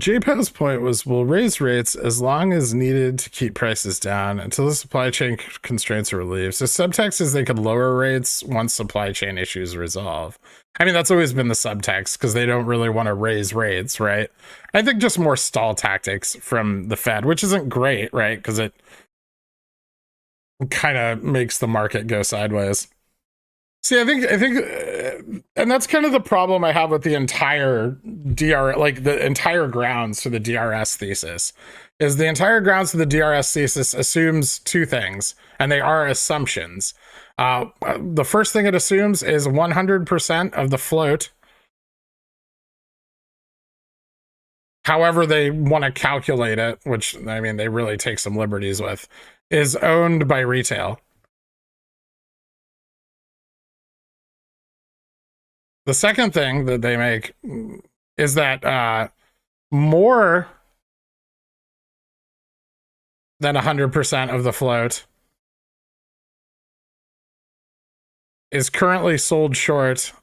JPO's point was we'll raise rates as long as needed to keep prices down until the supply chain constraints are relieved. So subtext is they could lower rates once supply chain issues resolve. I mean, that's always been the subtext because they don't really want to raise rates, right? I think just more stall tactics from the Fed, which isn't great, right? Because it kind of makes the market go sideways. See, I think, and that's kind of the problem I have with the entire like the entire grounds to the DRS thesis, is the entire grounds to the DRS thesis assumes two things, and they are assumptions. The first thing it assumes is 100% of the float, however they want to calculate it, which, I mean, they really take some liberties with, is owned by retail. The second thing that they make is that more than 100% of the float is currently sold short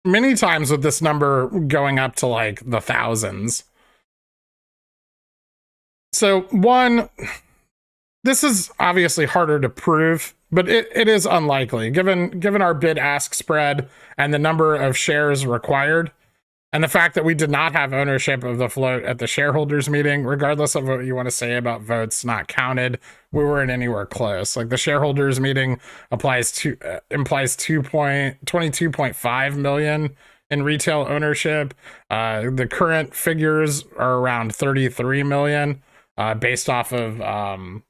many times, with this number going up to like the thousands. So one, this is obviously harder to prove, but it is unlikely given our bid-ask spread and the number of shares required, and the fact that we did not have ownership of the float at the shareholders meeting. Regardless of what you want to say about votes not counted, we weren't anywhere close. Like, the shareholders meeting implies 22.5 million in retail ownership. The current figures are around 33 million, based off of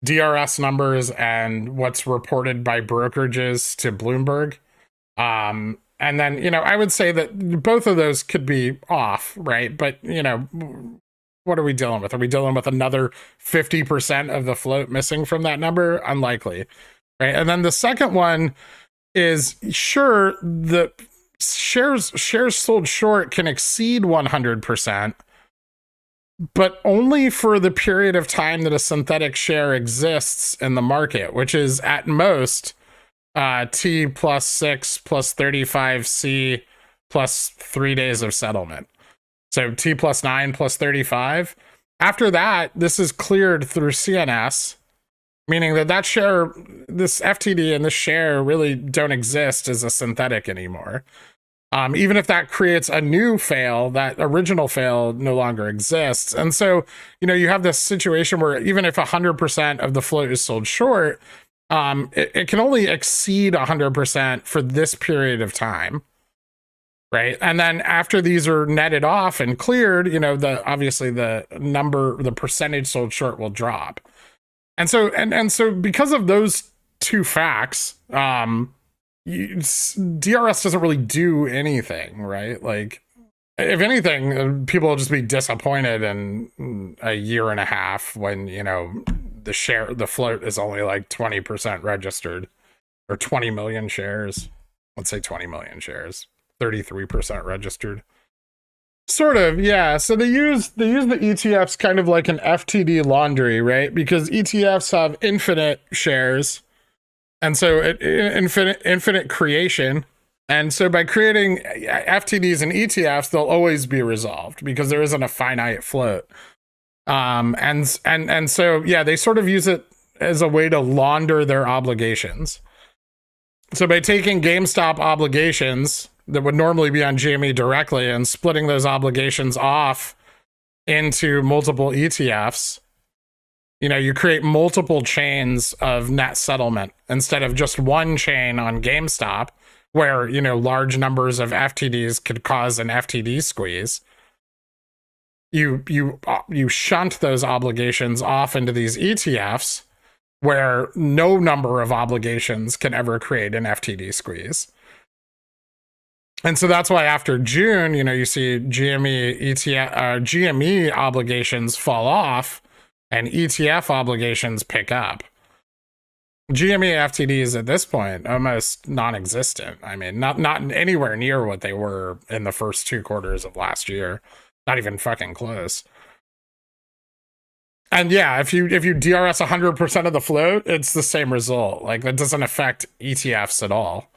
DRS numbers and what's reported by brokerages to Bloomberg. And then, I would say that both of those could be off, right? But, what are we dealing with? Are we dealing with another 50% of the float missing from that number? Unlikely, right? And then the second one is, sure, the shares sold short can exceed 100%, but only for the period of time that a synthetic share exists in the market, which is at most T plus 6 plus 35C plus 3 days of settlement. So T plus 9 plus 35. After that, this is cleared through CNS, meaning that share, this FTD and this share really don't exist as a synthetic anymore. Even if that creates a new fail, that original fail no longer exists. And so, you have this situation where even if 100% of the float is sold short, it can only exceed 100% for this period of time, right? And then after these are netted off and cleared, obviously the percentage sold short will drop. And so because of those two facts, DRS doesn't really do anything, right? Like, if anything, people will just be disappointed in a year and a half when, the float is only like 20% registered, or 20 million shares. Let's say 20 million shares, 33% registered. Sort of, yeah. So they use the ETFs kind of like an FTD laundry, right? Because ETFs have infinite shares, and so infinite creation. And so by creating FTDs and ETFs, they'll always be resolved because there isn't a finite float. And so, yeah, they sort of use it as a way to launder their obligations. So by taking GameStop obligations that would normally be on GME directly and splitting those obligations off into multiple ETFs, you create multiple chains of net settlement instead of just one chain on GameStop, where, large numbers of FTDs could cause an FTD squeeze. You shunt those obligations off into these ETFs, where no number of obligations can ever create an FTD squeeze. And so that's why after June, you see GME obligations fall off and ETF obligations pick up. GME FTDs at this point almost non-existent. I mean, not anywhere near what they were in the first 2 quarters of last year. Not even fucking close. And yeah, if you DRS 100% of the float, it's the same result. Like that doesn't affect ETFs at all.